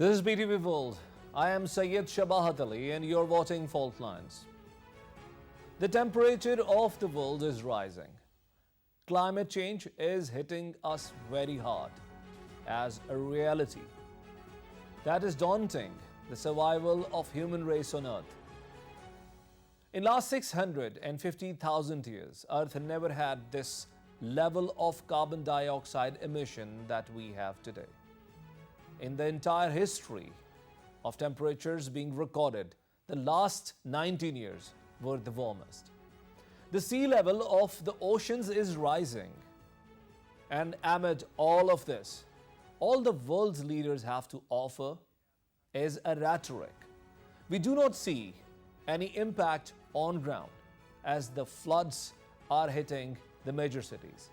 This is BTV World. I am Syed Shabahat Ali and you're watching Faultlines. The temperature of the world is rising. Climate change is hitting us very hard as a reality. That is daunting the survival of human race on Earth. In last 650,000 years, Earth never had this level of carbon dioxide emission that we have today. In the entire history of temperatures being recorded, the last 19 years were the warmest. The sea level of the oceans is rising. And amid all of this, all the world's leaders have to offer is a rhetoric. We do not see any impact on ground as the floods are hitting the major cities.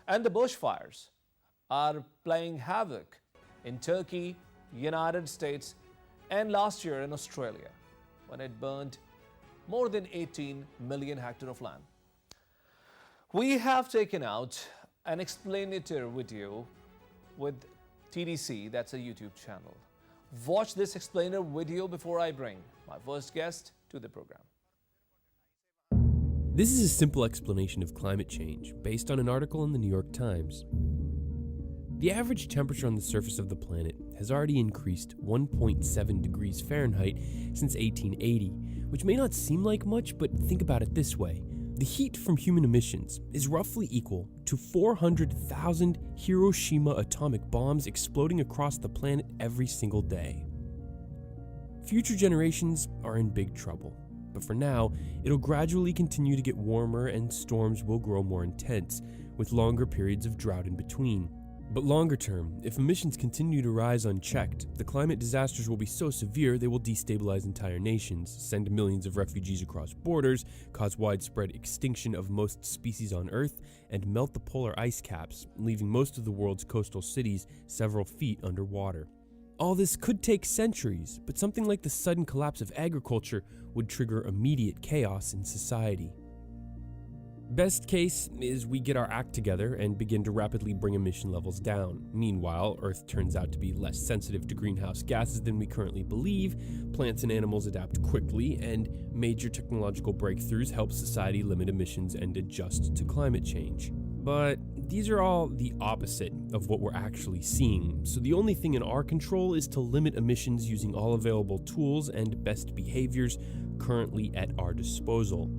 And the bushfires are playing havoc in Turkey, United States, and last year in Australia, when it burned more than 18 million hectares of land. We have taken out an explainer with you with TDC, that's a YouTube channel. Watch this explainer video before I bring my first guest to the program. This is a simple explanation of climate change based on an article in the New York Times. The average temperature on the surface of the planet has already increased 1.7 degrees Fahrenheit since 1880, which may not seem like much, but think about it this way. The heat from human emissions is roughly equal to 400,000 Hiroshima atomic bombs exploding across the planet every single day. Future generations are in big trouble, but for now, it'll gradually continue to get warmer and storms will grow more intense, with longer periods of drought in between. But longer term, if emissions continue to rise unchecked, the climate disasters will be so severe they will destabilize entire nations, send millions of refugees across borders, cause widespread extinction of most species on Earth, and melt the polar ice caps, leaving most of the world's coastal cities several feet underwater. All this could take centuries, but something like the sudden collapse of agriculture would trigger immediate chaos in society. Best case is we get our act together and begin to rapidly bring emission levels down. Meanwhile, Earth turns out to be less sensitive to greenhouse gases than we currently believe, plants and animals adapt quickly, and major technological breakthroughs help society limit emissions and adjust to climate change. But these are all the opposite of what we're actually seeing, so the only thing in our control is to limit emissions using all available tools and best behaviors currently at our disposal.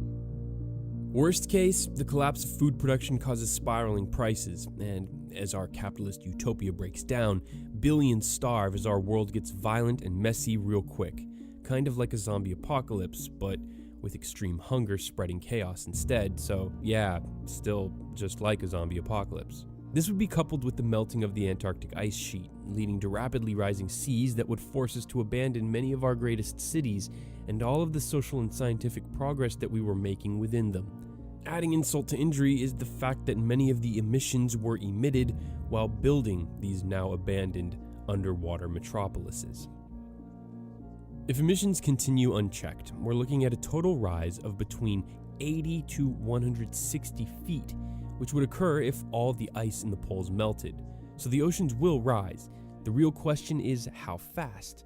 Worst case, the collapse of food production causes spiraling prices, and as our capitalist utopia breaks down, billions starve as our world gets violent and messy real quick, kind of like a zombie apocalypse, but with extreme hunger spreading chaos instead, so yeah, still just like a zombie apocalypse. This would be coupled with the melting of the Antarctic ice sheet, leading to rapidly rising seas that would force us to abandon many of our greatest cities and all of the social and scientific progress that we were making within them. Adding insult to injury is the fact that many of the emissions were emitted while building these now abandoned underwater metropolises. If emissions continue unchecked, we're looking at a total rise of between 80 to 160 feet, which would occur if all the ice in the poles melted. So the oceans will rise. The real question is how fast.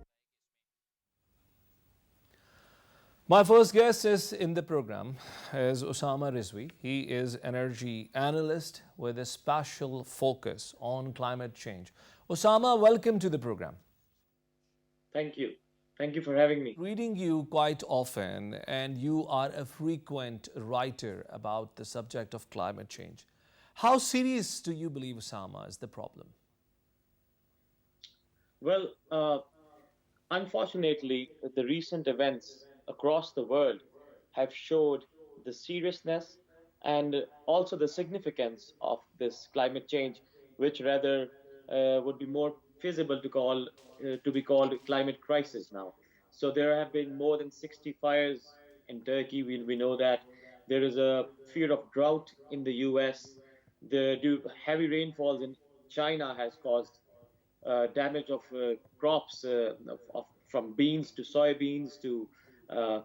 My first guest is in the program is Osama Rizvi. He is energy analyst with a special focus on climate change. Osama, welcome to the program. Thank you. Thank you for having me. Reading you quite often, and you are a frequent writer about the subject of climate change. How serious do you believe, Osama, is the problem? Well, unfortunately, the recent events across the world have showed the seriousness and also the significance of this climate change, which rather would be more feasible to be called a climate crisis now. So there have been more than 60 fires in Turkey. We know that there is a fear of drought in the US. The heavy rainfalls in China has caused damage of crops from beans to soybeans to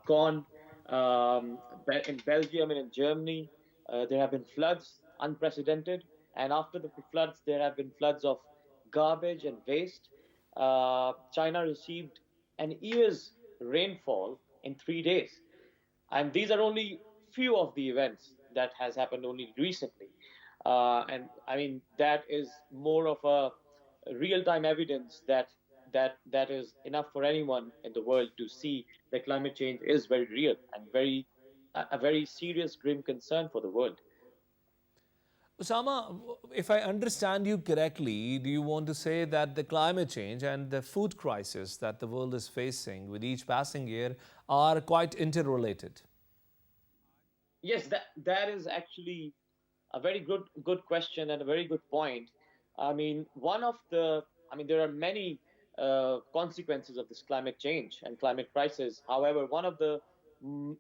corn. In Belgium and in Germany, there have been floods, unprecedented. And after the floods, there have been floods of garbage and waste. China received an year's rainfall in 3 days, and these are only few of the events that has happened only recently. And I mean that is more of a real-time evidence that is enough for anyone in the world to see that climate change is very real and a very serious, grim concern for the world. Osama, if I understand you correctly, do you want to say that the climate change and the food crisis that the world is facing with each passing year are quite interrelated? Yes, that is actually a very good question and a very good point. I mean, there are many consequences of this climate change and climate crisis. However, one of the mm,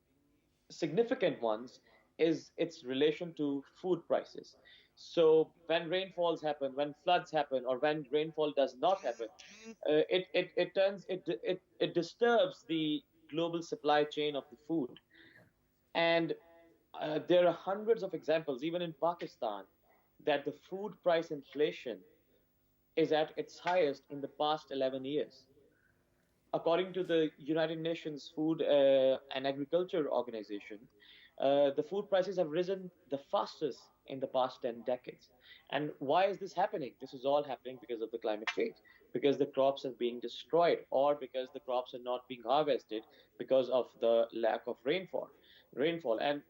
significant ones is its relation to food prices. So when rainfalls happen, when floods happen, or when rainfall does not happen, it disturbs the global supply chain of the food. And there are hundreds of examples, even in Pakistan, that the food price inflation is at its highest in the past 11 years. According to the United Nations Food and Agriculture Organization, the food prices have risen the fastest in the past 10 decades. And why is this happening? This is all happening because of the climate change, because the crops are being destroyed, or because the crops are not being harvested because of the lack of rainfall. And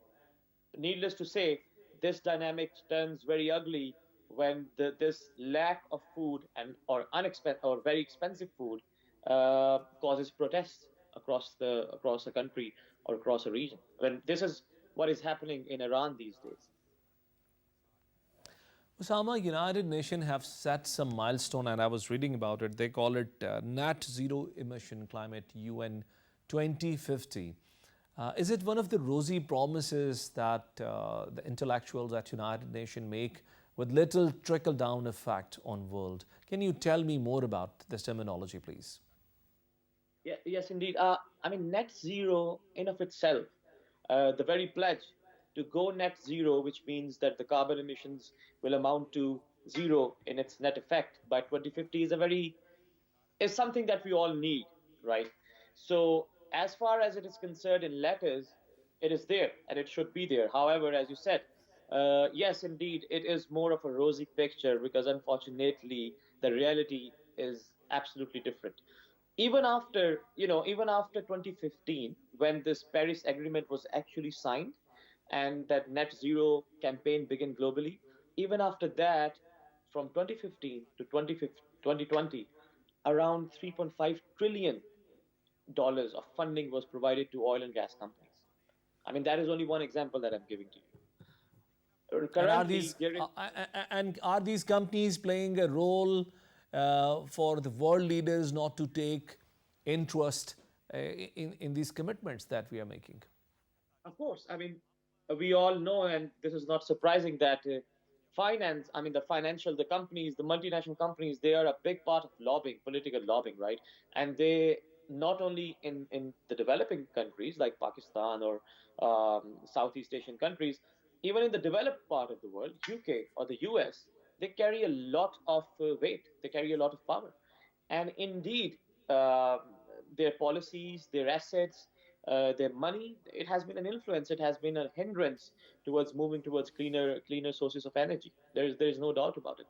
needless to say, this dynamic turns very ugly when this lack of food and or unexpected or very expensive food causes protests across a country or across a region. When this is what is happening in Iran these days. Osama, United Nations have set some milestone, and I was reading about it. They call it Net Zero Emission Climate UN 2050. Is it one of the rosy promises that the intellectuals at United Nations make with little trickle-down effect on world? Can you tell me more about this terminology, please? Yeah, yes, indeed. I mean, net zero in of itself, the very pledge to go net zero, which means that the carbon emissions will amount to zero in its net effect by 2050, is something that we all need, right? So, as far as it is concerned in letters, it is there and it should be there. However, as you said, yes, indeed, it is more of a rosy picture because unfortunately, the reality is absolutely different. Even after 2015, when this Paris Agreement was actually signed and that net zero campaign began globally, even after that, from 2015 to 2020, around $3.5 trillion of funding was provided to oil and gas companies. I mean, that is only one example that I'm giving to you. And Currently, there is are these companies playing a role for the world leaders not to take interest in these commitments that we are making? Of course, I mean, we all know, and this is not surprising, that the financial, the companies, the multinational companies, they are a big part of lobbying, political lobbying, right? And they not only in the developing countries like Pakistan or Southeast Asian countries, even in the developed part of the world, UK or the US, they carry a lot of weight, they carry a lot of power. And indeed, uh, their policies, their assets, their money, it has been an influence. It has been a hindrance towards moving towards cleaner sources of energy. There is no doubt about it.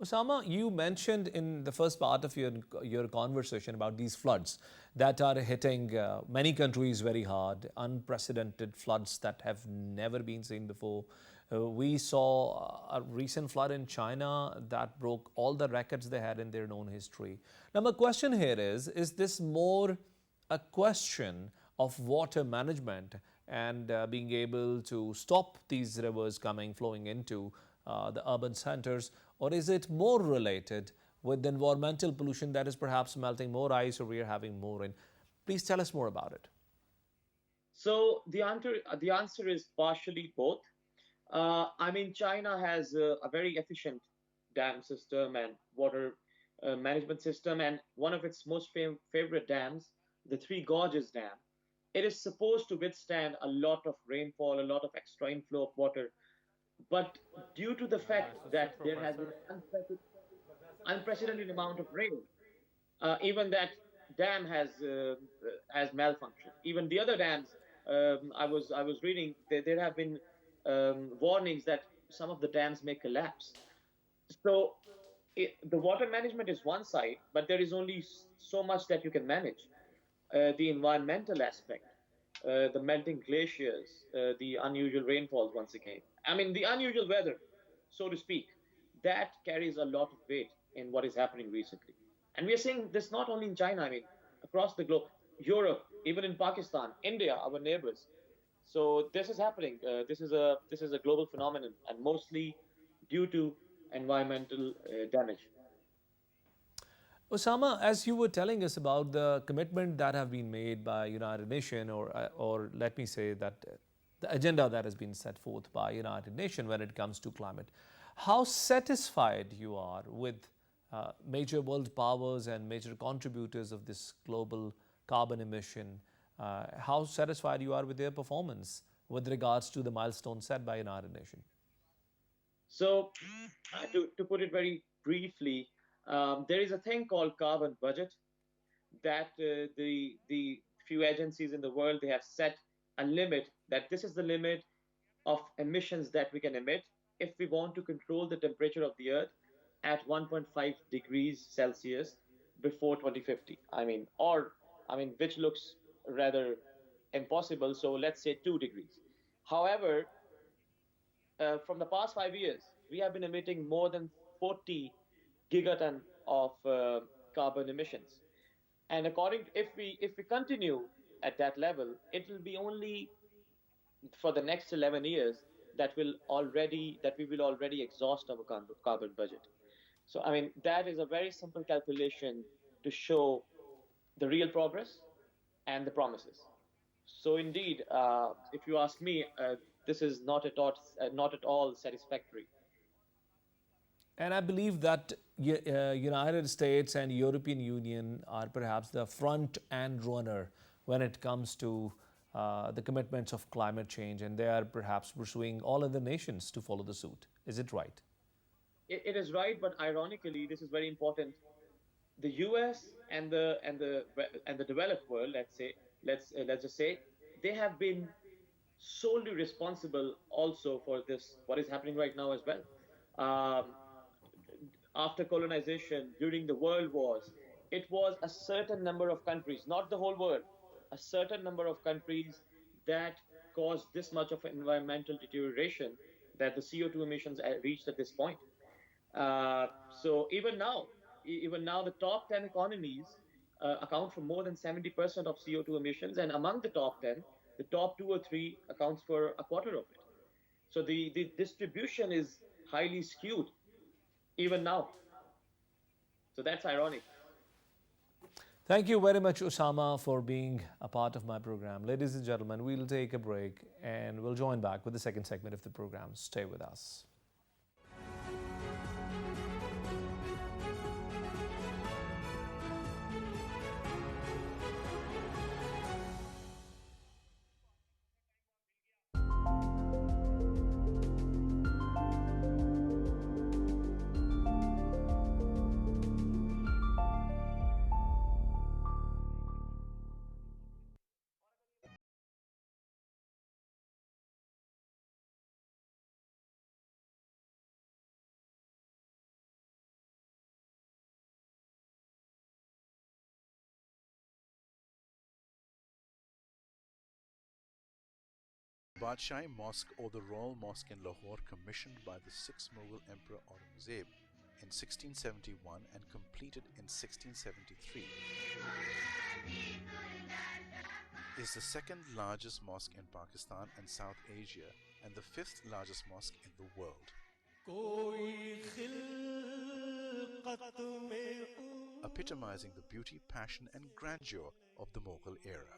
Osama, you mentioned in the first part of your conversation about these floods that are hitting many countries very hard, unprecedented floods that have never been seen before. We saw a recent flood in China that broke all the records they had in their known history. Now, my question here is this more a question of water management and being able to stop these rivers coming flowing into the urban centers, or is it more related with the environmental pollution that is perhaps melting more ice or we are having more rain? Please tell us more about it. So the answer is partially both. I mean, China has a very efficient dam system and water management system, and one of its most favorite dams, the Three Gorges Dam, it is supposed to withstand a lot of rainfall, a lot of extra inflow of water. But due to the fact that there has been unprecedented, unprecedented amount of rain. Even that dam has malfunctioned. Even the other dams, I was reading, there have been warnings that some of the dams may collapse. So the water management is one side, but there is only so much that you can manage. The environmental aspect, the melting glaciers, the unusual rainfalls once again. I mean, the unusual weather, so to speak, that carries a lot of weight in what is happening recently. And we are seeing this not only in China, I mean, across the globe, Europe, even in Pakistan, India, our neighbors. So this is happening. This is a global phenomenon, and mostly due to environmental damage. Osama, as you were telling us about the commitment that have been made by United Nations, or let me say that the agenda that has been set forth by United Nations when it comes to climate, how satisfied you are with major world powers and major contributors of this global carbon emission, how satisfied you are with their performance with regards to the milestone set by United Nations? So, to put it very briefly, there is a thing called carbon budget that the few agencies in the world, they have set a limit, that this is the limit of emissions that we can emit if we want to control the temperature of the earth at 1.5 degrees Celsius before 2050. I mean, which looks rather impossible. So let's say 2 degrees. However, from the past 5 years, we have been emitting more than 40 gigaton of carbon emissions. And if we continue at that level, it will be only for the next 11 years that we will already exhaust our carbon budget. So I mean, that is a very simple calculation to show the real progress and the promises. So indeed, if you ask me, this is not at all satisfactory. And I believe that United States and European Union are perhaps the front and runner when it comes to the commitments of climate change, and they are perhaps pursuing all other nations to follow the suit. Is it right? It is right, but ironically, this is very important. The U.S. and the developed world, let's just say, they have been solely responsible also for this, what is happening right now as well. Um, After colonization, during the world wars, it was a certain number of countries, not the whole world, a certain number of countries that caused this much of environmental deterioration, that the CO2 emissions reached at this point. So even now, the top 10 economies account for more than 70% of CO2 emissions, and among the top 10, the top two or three accounts for a quarter of it. So the distribution is highly skewed even now. So that's ironic. Thank you very much, Osama, for being a part of my program. Ladies and gentlemen, we'll take a break and we'll join back with the second segment of the program. Stay with us. Badshai Mosque, or the Royal Mosque in Lahore, commissioned by the sixth Mughal Emperor Aurangzeb in 1671 and completed in 1673, is the second largest mosque in Pakistan and South Asia and the fifth largest mosque in the world. Epitomizing the beauty, passion and grandeur of the Mughal era,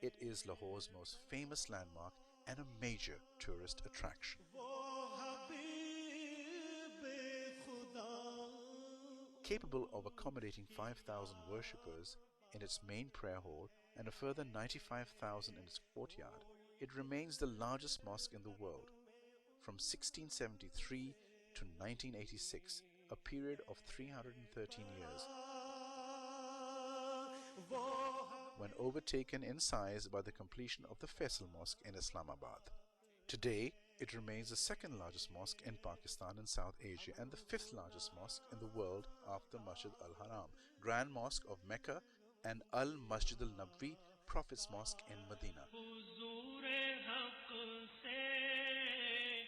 it is Lahore's most famous landmark and a major tourist attraction. Capable of accommodating 5,000 worshippers in its main prayer hall and a further 95,000 in its courtyard, it remains the largest mosque in the world. From 1673 to 1986, a period of 313 years, when overtaken in size by the completion of the Faisal Mosque in Islamabad. Today, it remains the second largest mosque in Pakistan and South Asia and the fifth largest mosque in the world after Masjid al-Haram, Grand Mosque of Mecca, and Al-Masjid al-Nabwi, Prophet's Mosque in Medina.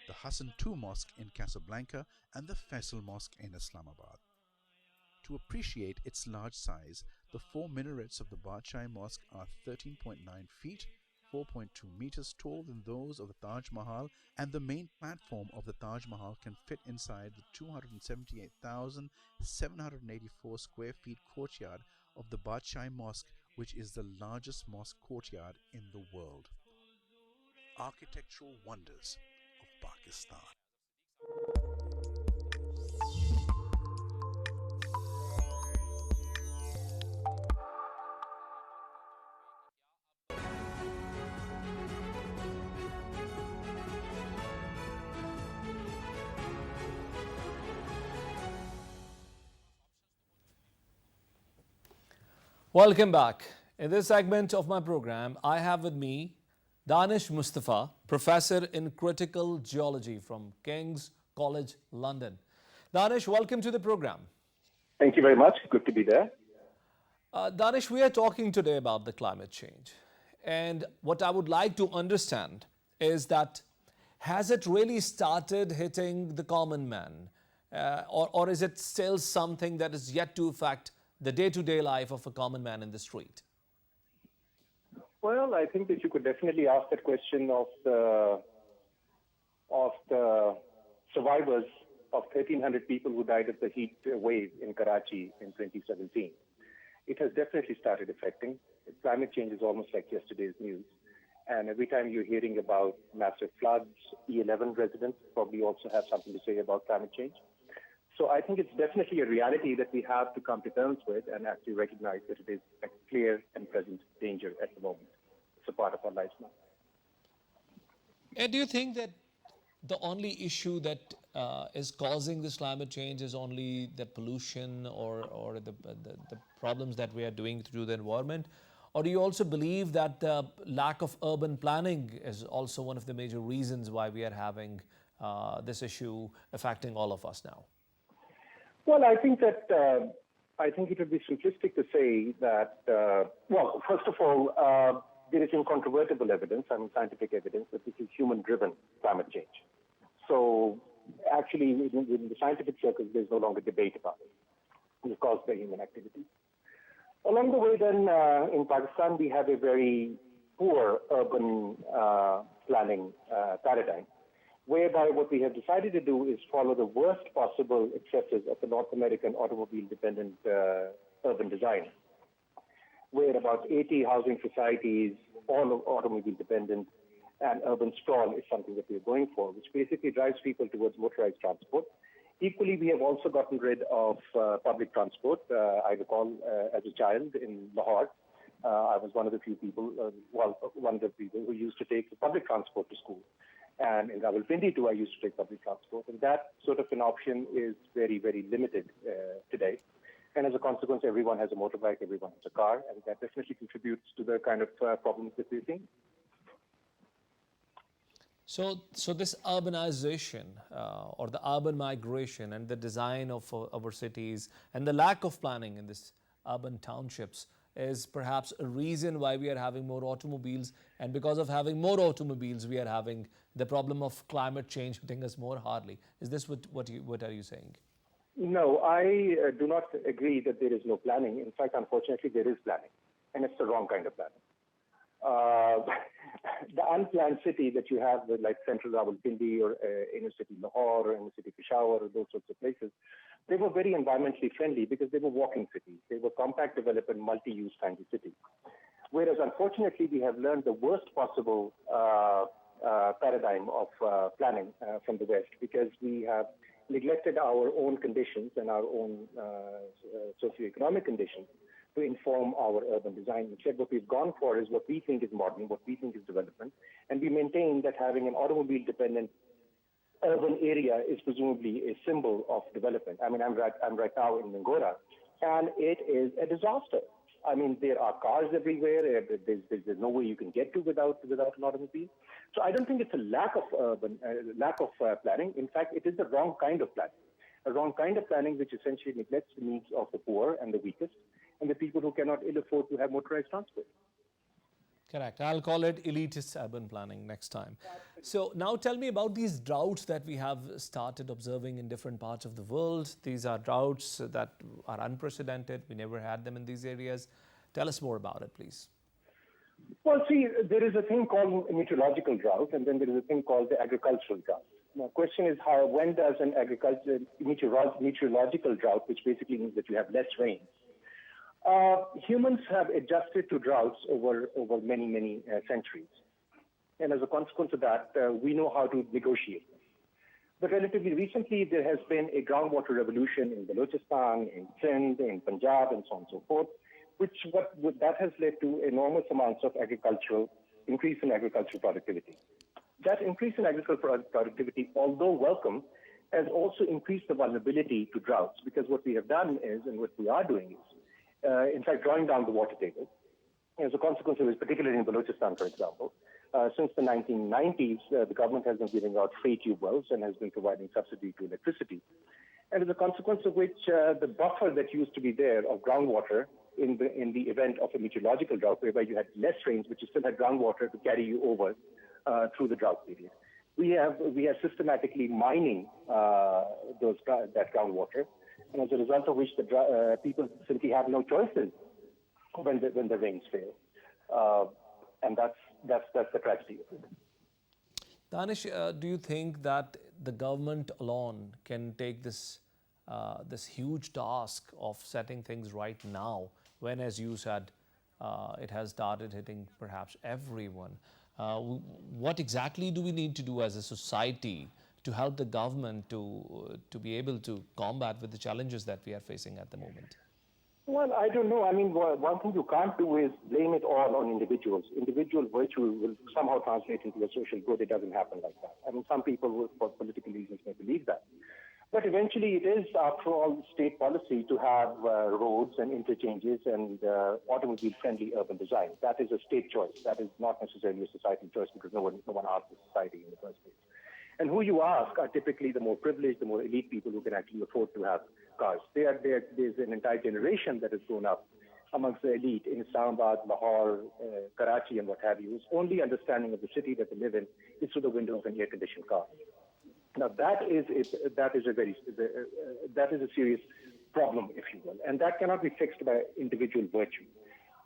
The Hassan II Mosque in Casablanca and the Faisal Mosque in Islamabad. To appreciate its large size, the four minarets of the Badshai Mosque are 13.9 feet, 4.2 meters taller than those of the Taj Mahal, and the main platform of the Taj Mahal can fit inside the 278,784 square feet courtyard of the Badshai Mosque, which is the largest mosque courtyard in the world. Architectural wonders of Pakistan. Welcome back. In this segment of my program, I have with me Danish Mustafa, Professor in Critical Geology from King's College London. Danish, welcome to the program. Thank you very much. Good to be there. Danish, we are talking today about the climate change. And what I would like to understand is that has it really started hitting the common man? Or is it still something that is yet to affect the day-to-day life of a common man in the street? Well, I think that you could definitely ask that question of the survivors of 1,300 people who died of the heat wave in Karachi in 2017. It has definitely started affecting. Climate change is almost like yesterday's news. And every time you're hearing about massive floods, E11 residents probably also have something to say about climate change. So I think it's definitely a reality that we have to come to terms with and actually recognize that it is a clear and present danger at the moment. It's a part of our lives now. And do you think that the only issue that is causing this climate change is only the pollution or the problems that we are doing through the environment? Or do you also believe that the lack of urban planning is also one of the major reasons why we are having this issue affecting all of us now? Well, I think that I think it would be simplistic to say that, well, first of all, there is incontrovertible evidence, scientific evidence, that this is human-driven climate change. So actually, in the scientific circles, there's no longer debate about it. It's caused by human activity. Along the way, then, in Pakistan, we have a very poor urban planning paradigm, whereby what we have decided to do is follow the worst possible excesses of the North American automobile-dependent urban design, where about 80 housing societies, all automobile-dependent, and urban sprawl is something that we are going for, which basically drives people towards motorized transport. Equally, we have also gotten rid of public transport. I recall as a child in Lahore, I was one of the few people, one of the people who used to take the public transport to school. And in Rawalpindi too, I used to take public transport. And that sort of an option is very, very limited today. And as a consequence, everyone has a motorbike, everyone has a car, and that definitely contributes to the kind of problems that we're seeing. So this urbanization or the urban migration and the design of our cities and the lack of planning in these urban townships is perhaps a reason why we are having more automobiles. And because of having more automobiles, we are having the problem of climate change hitting us more hardly. Is this what are you saying? No, I do not agree that there is no planning. In fact, unfortunately, there is planning, and it's the wrong kind of planning. The unplanned city that you have, like central Rawalpindi or inner city Lahore or inner city Peshawar or those sorts of places, they were very environmentally friendly because they were walking cities. They were compact development, multi-use kind of cities. Whereas, unfortunately, we have learned the worst possible paradigm of planning from the West because we have neglected our own conditions and our own socioeconomic conditions to inform our urban design. Instead, what we've gone for is what we think is modern, what we think is development, and we maintain that having an automobile-dependent urban area is presumably a symbol of development. I mean, I'm right now in Mingora, and it is a disaster. I mean, there are cars everywhere. There's no way you can get to without an automobile. So I don't think it's a lack of planning. In fact, it is the wrong kind of planning. A wrong kind of planning which essentially neglects the needs of the poor and the weakest and the people who cannot ill afford to have motorized transport. Correct. I'll call it elitist urban planning next time. So now tell me about these droughts that we have started observing in different parts of the world. These are droughts that are unprecedented. We never had them in these areas. Tell us more about it, please. Well, see, there is a thing called meteorological drought, and then there is a thing called the agricultural drought. Now, the question is when does an meteorological drought, which basically means that you have less rain, humans have adjusted to droughts over many centuries. And as a consequence of that, we know how to negotiate them. But relatively recently, there has been a groundwater revolution in Balochistan, in Sindh, in Punjab, and so on and so forth, that has led to enormous amounts of increase in agricultural productivity. That increase in agricultural productivity, although welcome, has also increased the vulnerability to droughts, because what we have done is, and what we are doing is, in fact, drawing down the water table. As a consequence of this, particularly in Balochistan, for example, since the 1990s, the government has been giving out free tube wells and has been providing subsidy to electricity. And as a consequence of which, the buffer that used to be there of groundwater in the event of a meteorological drought, whereby you had less rains, but you still had groundwater to carry you over through the drought period. We are systematically mining that groundwater, and as a result of which the people simply have no choices when the rains fail, and that's the tragedy of it. Danish, do you think that the government alone can take this huge task of setting things right now, when, as you said, it has started hitting perhaps everyone? What exactly do we need to do as a society to help the government to be able to combat with the challenges that we are facing at the moment? Well, I don't know. I mean, one thing you can't do is blame it all on individuals. Individual virtue will somehow translate into a social good. It doesn't happen like that. I mean, some people, for political reasons, may believe that. But eventually, it is, after all, state policy to have roads and interchanges and automobile-friendly urban design. That is a state choice. That is not necessarily a societal choice, because no one asked the society in the first place. And who you ask are typically the more privileged, the more elite people who can actually afford to have cars. There's an entire generation that has grown up amongst the elite in Islamabad, Lahore, Karachi, and what have you, whose only understanding of the city that they live in is through the window of an air-conditioned car. Now that is a serious problem, if you will, and that cannot be fixed by individual virtue.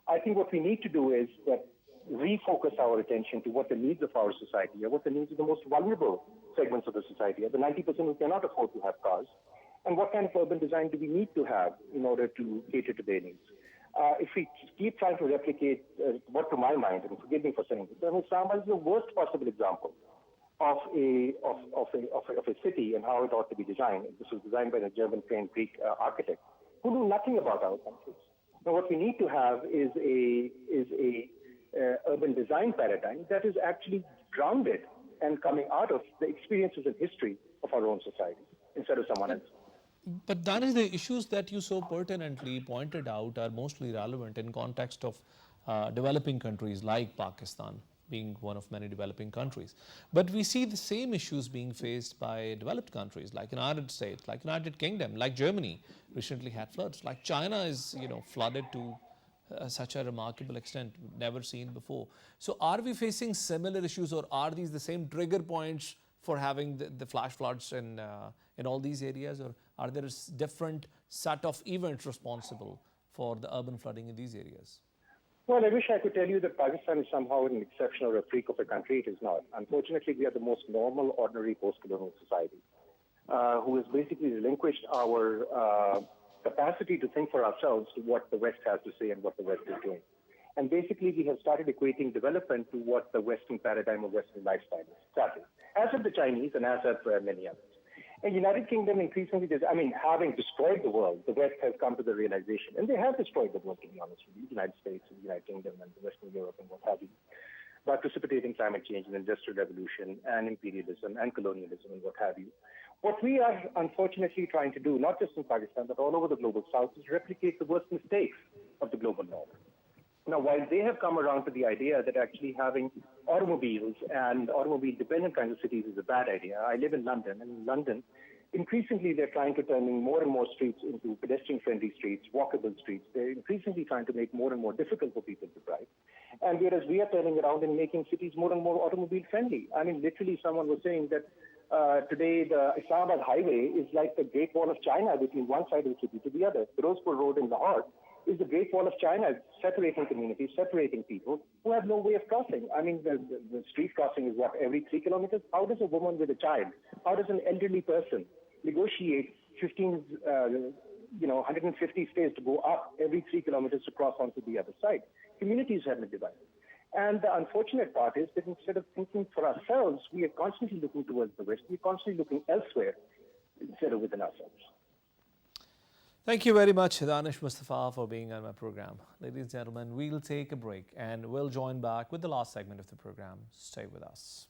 I think what we need to do is that refocus our attention to what the needs of our society are, what the needs of the most vulnerable segments of the society are, the 90% who cannot afford to have cars, and what kind of urban design do we need to have in order to cater to their needs. If we keep trying to replicate what, to my mind, and forgive me for saying this, Islamabad is the worst possible example of a city and how it ought to be designed. This was designed by a German-trained Greek architect who knew nothing about our countries. Now, what we need to have is a urban design paradigm that is actually grounded and coming out of the experiences and history of our own society instead of someone else. But that is the issues that you so pertinently pointed out are mostly relevant in context of developing countries like Pakistan, being one of many developing countries. But we see the same issues being faced by developed countries like United States, like United Kingdom, like Germany recently had floods, like China is flooded to such a remarkable extent never seen before. So are we facing similar issues, or are these the same trigger points for having the flash floods in all these areas, or are there a different set of events responsible for the urban flooding in these areas? Well, I wish I could tell you that Pakistan is somehow an exception or a freak of a country. It is not. Unfortunately, we are the most normal, ordinary post-colonial society who has basically relinquished our capacity to think for ourselves to what the West has to say and what the West is doing. And basically, we have started equating development to what the Western paradigm of Western lifestyle is. Started. As have the Chinese and as have many others. And United Kingdom increasingly, having destroyed the world, the West has come to the realization, and they have destroyed the world, to be honest with you, the United States and the United Kingdom and the Western Europe and what have you, by precipitating climate change and industrial revolution and imperialism and colonialism and what have you. What we are unfortunately trying to do, not just in Pakistan, but all over the global south, is replicate the worst mistakes of the global north. Now, while they have come around to the idea that actually having automobiles and automobile-dependent kinds of cities is a bad idea, I live in London, and in London, increasingly they're trying to turn more and more streets into pedestrian-friendly streets, walkable streets. They're increasingly trying to make more and more difficult for people to drive. And whereas we are turning around and making cities more and more automobile-friendly. I mean, literally someone was saying that today the Islamabad highway is like the Great Wall of China between one side of the city to the other. Firozpur Road in Lahore is the Great Wall of China, separating communities, separating people who have no way of crossing. I mean, the street crossing is what, every 3 kilometers? How does a woman with a child, how does an elderly person negotiate 150 stairs to go up every 3 kilometers to cross onto the other side? Communities have been divided. And the unfortunate part is that instead of thinking for ourselves, we are constantly looking towards the West. We're constantly looking elsewhere instead of within ourselves. Thank you very much, Danish Mustafa, for being on my program. Ladies and gentlemen, we'll take a break and we'll join back with the last segment of the program. Stay with us.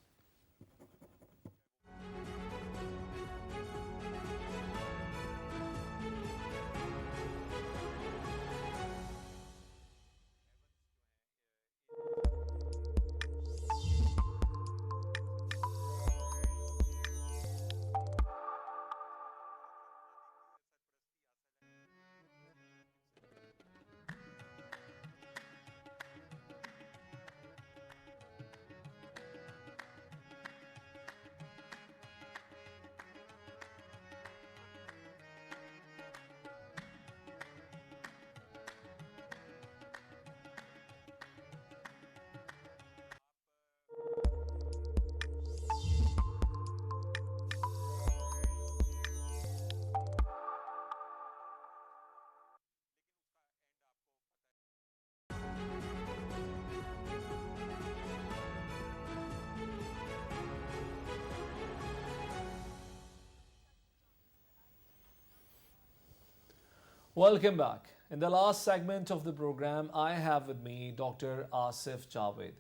Welcome back. In the last segment of the program, I have with me Dr. Asif Javed.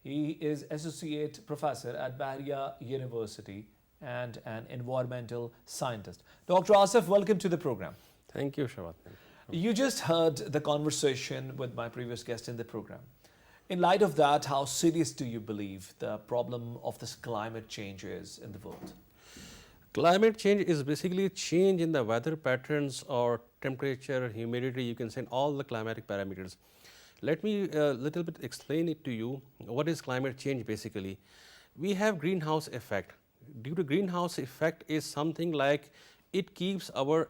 He is Associate Professor at Bahria University and an environmental scientist. Dr. Asif, welcome to the program. Thank you, Shabbat. You just heard the conversation with my previous guest in the program. In light of that, how serious do you believe the problem of this climate change is in the world? Climate change is basically change in the weather patterns or temperature, humidity, you can say all the climatic parameters. Let me a little bit explain it to you. What is climate change basically? We have greenhouse effect. Due to greenhouse effect is something like it keeps our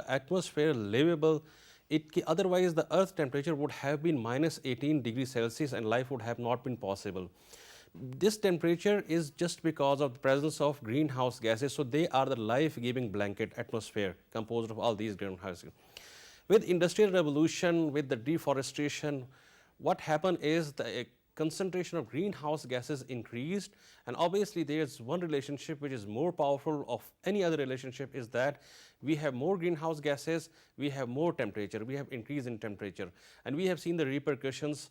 atmosphere livable. Otherwise the earth temperature would have been minus 18 degrees Celsius and life would have not been possible. This temperature is just because of the presence of greenhouse gases, so they are the life-giving blanket atmosphere composed of all these greenhouse gases. With industrial revolution, with the deforestation, what happened is the concentration of greenhouse gases increased, and obviously there is one relationship which is more powerful of any other relationship, is that we have more greenhouse gases, we have more temperature, we have increase in temperature, and we have seen the repercussions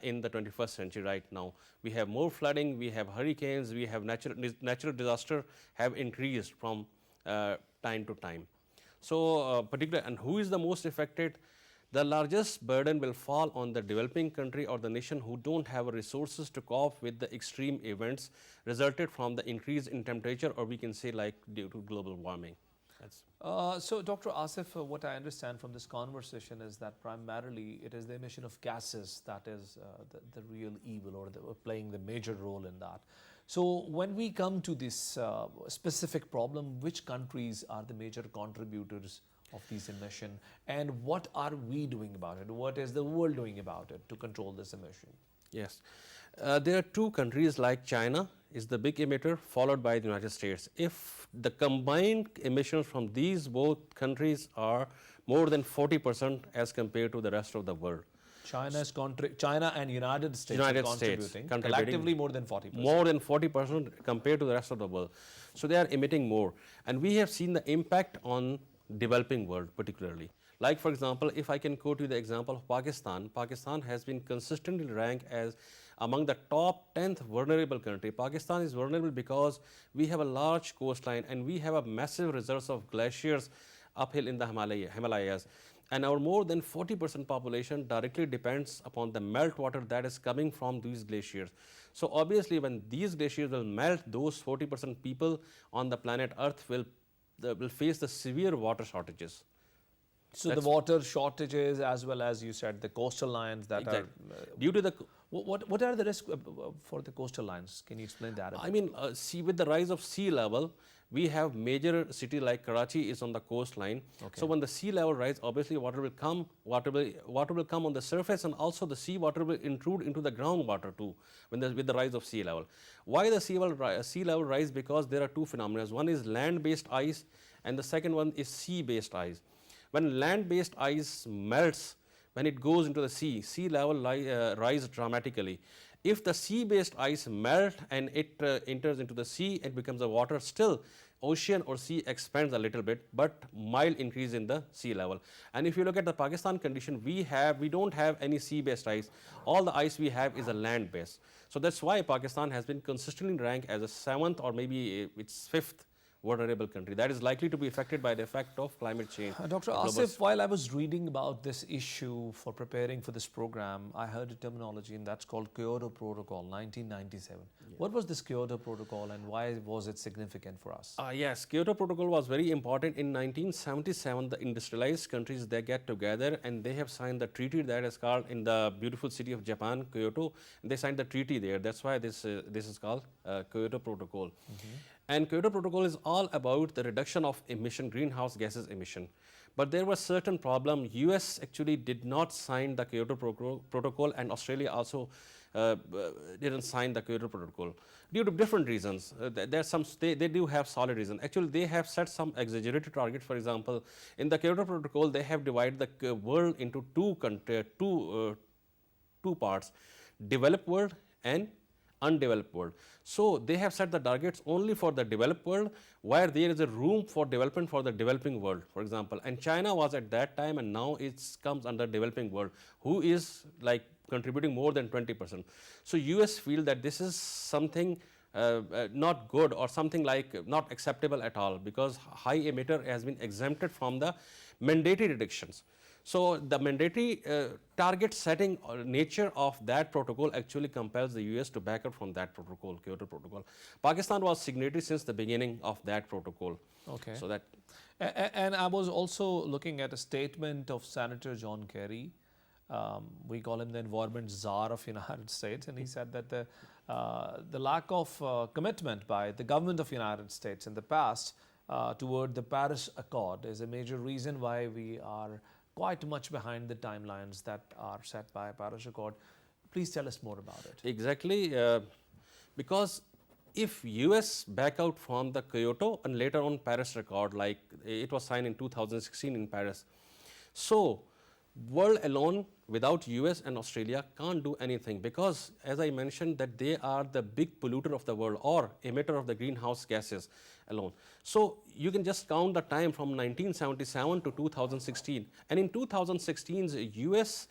in the 21st century right now. We have more flooding, we have hurricanes, we have natural disaster have increased from time to time. So and who is the most affected? The largest burden will fall on the developing country or the nation who don't have resources to cope with the extreme events resulted from the increase in temperature, or we can say like due to global warming. So, Dr. Asif, what I understand from this conversation is that primarily it is the emission of gases that is the real evil, or playing the major role in that. So, when we come to this specific problem, which countries are the major contributors of these emission, and what are we doing about it? What is the world doing about it to control this emission? Yes. There are two countries like China is the big emitter, followed by the United States. If the combined emissions from these both countries are more than 40% as compared to the rest of the world. China and United States are contributing collectively more than 40%. More than 40% compared to the rest of the world. So they are emitting more. And we have seen the impact on developing world particularly. Like for example, if I can quote you the example of Pakistan, Pakistan has been consistently ranked as among the top 10th vulnerable country. Pakistan is vulnerable because we have a large coastline and we have a massive reserves of glaciers uphill in the Himalayas. And our more than 40% population directly depends upon the meltwater that is coming from these glaciers. So obviously when these glaciers will melt, those 40% people on the planet Earth will face the severe water shortages. So the water shortages, as well as you said, the coastal lines that are due to the what are the risks for the coastal lines? Can you explain that? I mean, see, with the rise of sea level, we have major city like Karachi is on the coastline. So when the sea level rise, obviously water will come on the surface, and also the sea water will intrude into the groundwater too with the rise of sea level. Why the sea level rise? Because there are two phenomena. One is land-based ice, and the second one is sea-based ice. When land-based ice melts, when it goes into the sea level rise dramatically. If the sea-based ice melt and it enters into the sea, it becomes a water. Still, ocean or sea expands a little bit, but mild increase in the sea level. And if you look at the Pakistan condition, we don't have any sea-based ice. All the ice we have is a land-based. So that's why Pakistan has been consistently ranked as a 7th or maybe its 5th vulnerable country that is likely to be affected by the effect of climate change. Dr. Asif, while I was reading about this issue for preparing for this program, I heard a terminology, and that's called Kyoto Protocol, 1997. What was this Kyoto Protocol and why was it significant for us? Yes, Kyoto Protocol was very important. In 1977, the industrialized countries, they get together and they have signed the treaty that is called, in the beautiful city of Japan, Kyoto. They signed the treaty there. That's why this is called Kyoto Protocol. And Kyoto Protocol is all about the reduction of emission, greenhouse gases emission. But there was certain problem. US actually did not sign the Kyoto Protocol, and Australia also didn't sign the Kyoto Protocol due to different reasons. They do have solid reasons. Actually, they have set some exaggerated targets. For example, in the Kyoto Protocol, they have divided the world into two parts: developed world and undeveloped world. So they have set the targets only for the developed world, where there is a room for development for the developing world, for example. And China was at that time, and now it comes under developing world, who is like contributing more than 20%. So US feel that this is something not good, or something like not acceptable at all, because high emitter has been exempted from the mandatory reductions. So the mandatory target setting nature of that protocol actually compels the US to back up from that protocol, Kyoto Protocol. Pakistan was signatory since the beginning of that protocol. Okay. So that. And I was also looking at a statement of Senator John Kerry. We call him the environment czar of United States, and he said that the lack of commitment by the government of United States in the past toward the Paris Accord is a major reason why we are quite much behind the timelines that are set by Paris Accord. Please tell us more about it. Exactly, because if US back out from the Kyoto and later on Paris Accord, like it was signed in 2016 in Paris. So world alone without US and Australia can't do anything, because as I mentioned that they are the big polluter of the world or emitter of the greenhouse gases alone. So you can just count the time from 1977 to 2016, and in 2016 US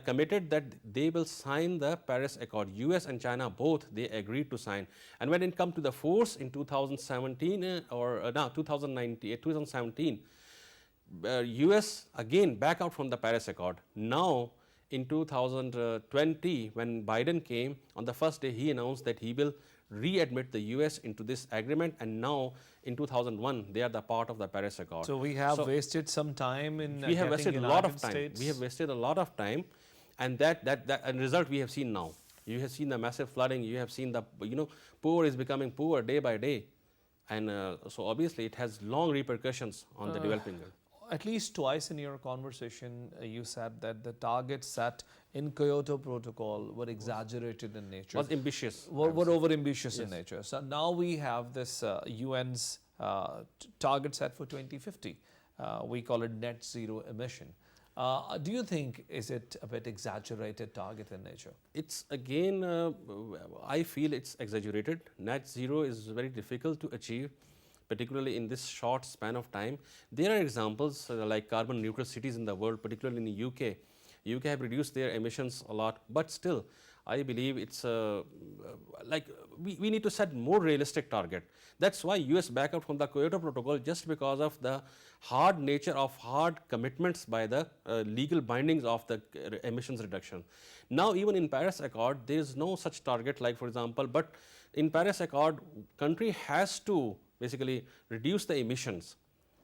committed that they will sign the Paris Accord. US and China both, they agreed to sign. And when it comes to the force in 2017 2017, US again back out from the Paris Accord. Now in 2020, when Biden came, on the first day he announced that he will readmit the US into this agreement, and now in 2001 they are the part of the Paris Accord. So we have wasted some time in we have wasted United a lot of time. States. We have wasted a lot of time, and that result we have seen now. You have seen the massive flooding. You have seen the poor is becoming poor day by day, and so obviously it has long repercussions on the developing world. At least twice in your conversation, you said that the targets set in Kyoto Protocol were exaggerated in nature. Was ambitious. Were over ambitious in nature. So now we have this UN's target set for 2050. We call it net zero emission. Do you think is it a bit exaggerated target in nature? It's again, I feel it's exaggerated. Net zero is very difficult to achieve, particularly in this short span of time. There are examples like carbon neutral cities in the world, particularly in the UK. UK have reduced their emissions a lot, but still, I believe it's like we need to set more realistic target. That's why US back out from the Kyoto Protocol, just because of the hard nature of hard commitments by the legal bindings of the emissions reduction. Now even in Paris Accord, there is no such target, like for example, but in Paris Accord, country has to basically reduce the emissions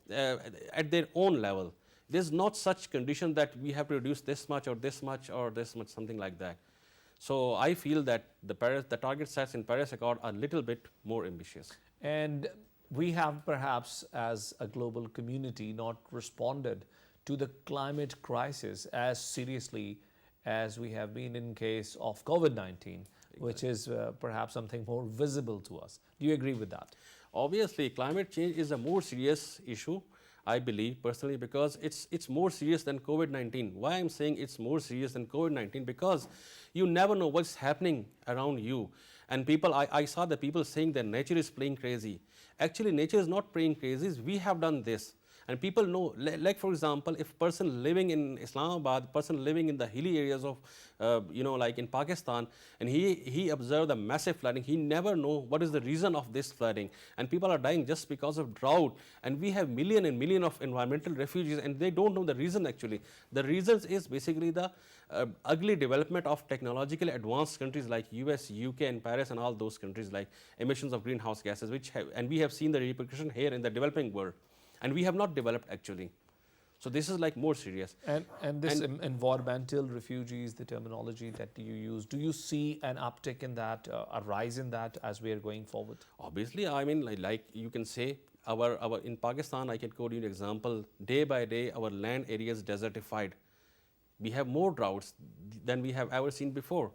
at their own level. There is not such condition that we have to reduce this much or this much or this much, something like that. So I feel that the target sets in Paris Accord are a little bit more ambitious. And we have perhaps as a global community not responded to the climate crisis as seriously as we have been in case of COVID-19, which is perhaps something more visible to us. Do you agree with that? Obviously, climate change is a more serious issue, I believe personally, because it's more serious than COVID-19. Why I'm saying it's more serious than COVID-19? Because you never know what's happening around you. And people, I saw the people saying that nature is playing crazy. Actually, nature is not playing crazy. We have done this. And people know, like for example, if person living in Islamabad, person living in the hilly areas of, like in Pakistan, and he observed the massive flooding, he never know what is the reason of this flooding. And people are dying just because of drought. And we have million and million of environmental refugees, and they don't know the reason actually. The reasons is basically the ugly development of technologically advanced countries like US, UK and Paris and all those countries, like emissions of greenhouse gases, and we have seen the repercussion here in the developing world. And we have not developed actually. So this is like more serious. And this environmental refugees, the terminology that you use, do you see an uptick in that, a rise in that as we are going forward? Obviously, I mean, like you can say, our in Pakistan, I can quote you an example, day by day, our land area is desertified. We have more droughts than we have ever seen before.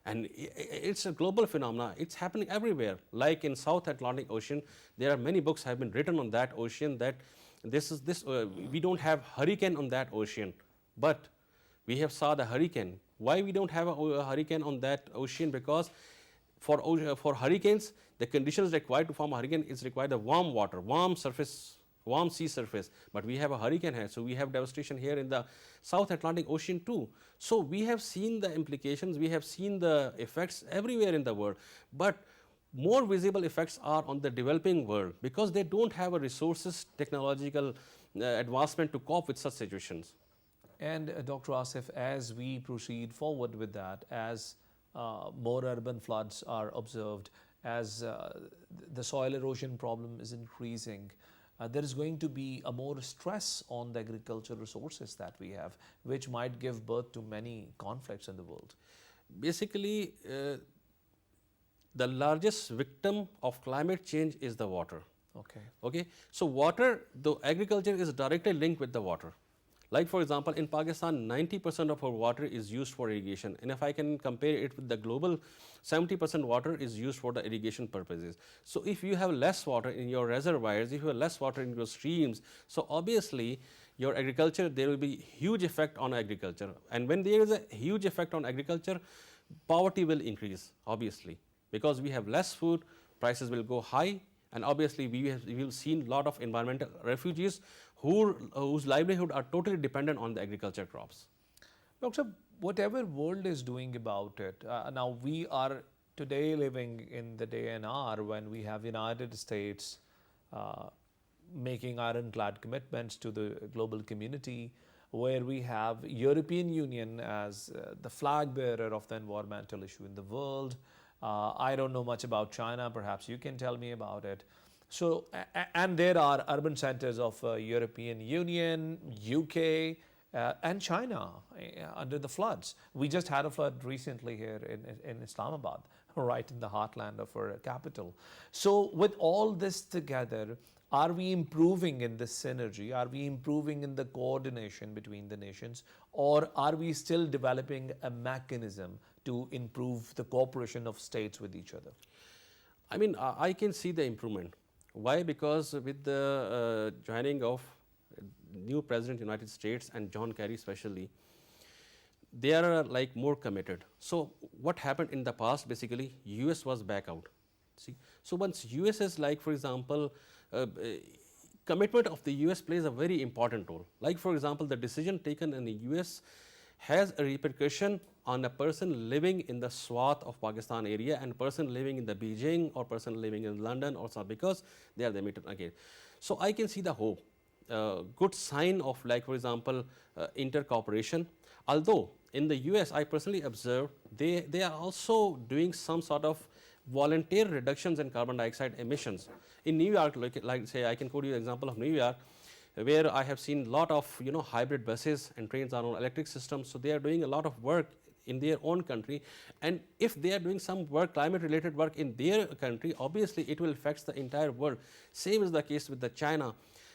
And it's a global phenomenon. It's happening everywhere. Like in South Atlantic Ocean, there are many books have been written on that ocean that we don't have hurricane on that ocean, but we have saw the hurricane. Why we don't have a hurricane on that ocean? Because for hurricanes, the conditions required to form a hurricane is required the warm water, warm sea surface, but we have a hurricane here, so we have devastation here in the South Atlantic Ocean too. So we have seen the implications, we have seen the effects everywhere in the world, but more visible effects are on the developing world because they don't have a resources, technological advancement to cope with such situations. And Dr. Asif, as we proceed forward with that, as more urban floods are observed, as the soil erosion problem is increasing, there is going to be a more stress on the agricultural resources that we have, which might give birth to many conflicts in the world. Basically, the largest victim of climate change is the water. Okay. So water, the agriculture is directly linked with the water. Like for example, in Pakistan, 90% of our water is used for irrigation. And if I can compare it with the global, 70% water is used for the irrigation purposes. So if you have less water in your reservoirs, if you have less water in your streams, so obviously your agriculture, there will be huge effect on agriculture. And when there is a huge effect on agriculture, poverty will increase, obviously. Because we have less food, prices will go high, and obviously we will see a lot of environmental refugees whose livelihood are totally dependent on the agriculture crops. Doctor, whatever world is doing about it, now we are today living in the day and hour when we have United States making ironclad commitments to the global community, where we have European Union as the flag bearer of the environmental issue in the world. I don't know much about China, perhaps you can tell me about it. So, and there are urban centers of European Union, UK, and China under the floods. We just had a flood recently here in Islamabad, right in the heartland of our capital. So with all this together, are we improving in this synergy? Are we improving in the coordination between the nations? Or are we still developing a mechanism to improve the cooperation of states with each other? I mean, I can see the improvement. Why? Because with the joining of new President of the United States and John Kerry especially, they are like more committed. So what happened in the past, basically, US was back out. See, so once US is like, for example, commitment of the US plays a very important role. Like for example, the decision taken in the US has a repercussion on a person living in the swath of Pakistan area and person living in the Beijing or person living in London or so, because they are the emitter again. So I can see the hope, good sign of, like for example, intercooperation. Although in the US I personally observe they are also doing some sort of volunteer reductions in carbon dioxide emissions. In New York, like say I can quote you an example of New York, where I have seen lot of hybrid buses and trains are on electric systems. So they are doing a lot of work in their own country, and if they are doing some work, climate related work in their country, obviously it will affect the entire world. Same is the case with the China.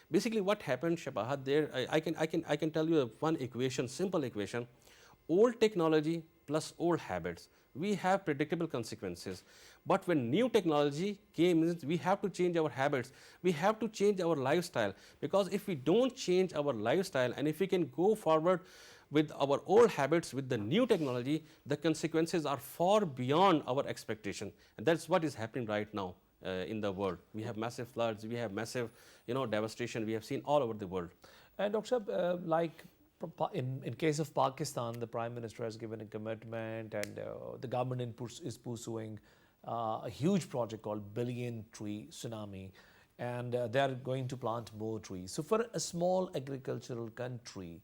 Basically what happened, Shabahat, there I can tell you one equation, simple equation: old technology plus old habits, we have predictable consequences. But when new technology came, we have to change our habits, we have to change our lifestyle, because if we don't change our lifestyle and if we can go forward with our old habits with the new technology, the consequences are far beyond our expectation. And that's what is happening right now in the world. We have massive floods, we have massive devastation, we have seen all over the world. And Dr. Like in case of Pakistan, the Prime Minister has given a commitment, and the government is pursuing a huge project called Billion Tree Tsunami, and they are going to plant more trees. So for a small agricultural country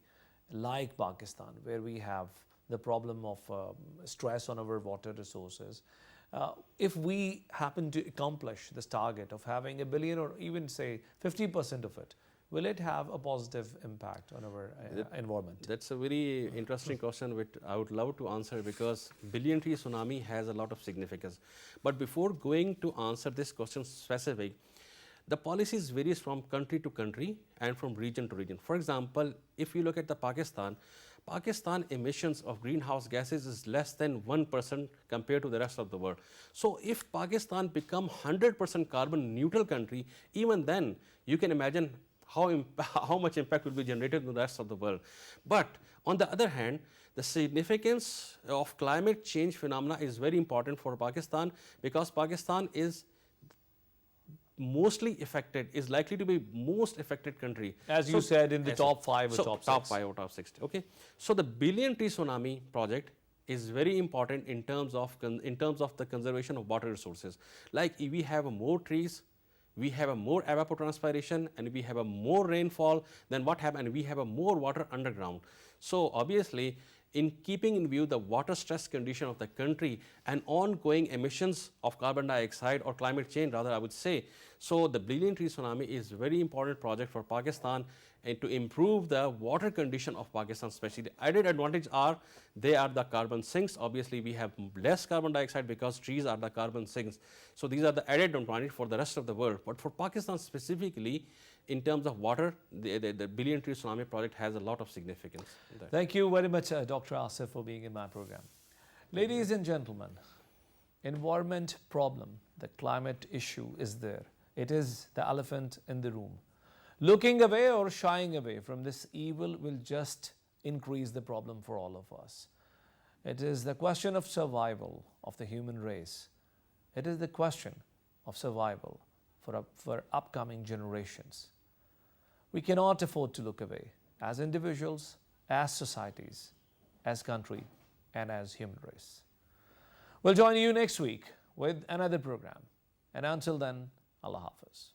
like Pakistan, where we have the problem of stress on our water resources, if we happen to accomplish this target of having a billion, or even say 50% of it, will it have a positive impact on our environment? That's a very interesting question which I would love to answer, because billion tree tsunami has a lot of significance. But before going to answer this question specific, the policies varies from country to country and from region to region. For example, if you look at the Pakistan emissions of greenhouse gases is less than 1% compared to the rest of the world. So if Pakistan become 100% carbon neutral country, even then you can imagine how much impact will be generated in the rest of the world. But on the other hand, the significance of climate change phenomena is very important for Pakistan, because Pakistan is mostly affected, is likely to be most affected country. As you said, in the top 5 or top 6. Top 5 or top 6. Okay. So the billion tree tsunami project is very important in terms of the conservation of water resources. Like if we have more trees, we have a more evapotranspiration, and we have a more rainfall, then what happens? We have a more water underground. So obviously, in keeping in view the water stress condition of the country and ongoing emissions of carbon dioxide, or climate change rather I would say, so the billion tree tsunami is a very important project for Pakistan, and to improve the water condition of Pakistan especially. The added advantage are, they are the carbon sinks. Obviously we have less carbon dioxide because trees are the carbon sinks. So these are the added advantage for the rest of the world. But for Pakistan specifically, in terms of water, the billion tree tsunami project has a lot of significance. Thank you very much, Dr. Asif, for being in my program. Ladies and gentlemen, environment problem, the climate issue is there. It is the elephant in the room. Looking away or shying away from this evil will just increase the problem for all of us. It is the question of survival of the human race. It is the question of survival for upcoming generations. We cannot afford to look away as individuals, as societies, as country, and as human race. We'll join you next week with another program. And until then, Allah Hafiz.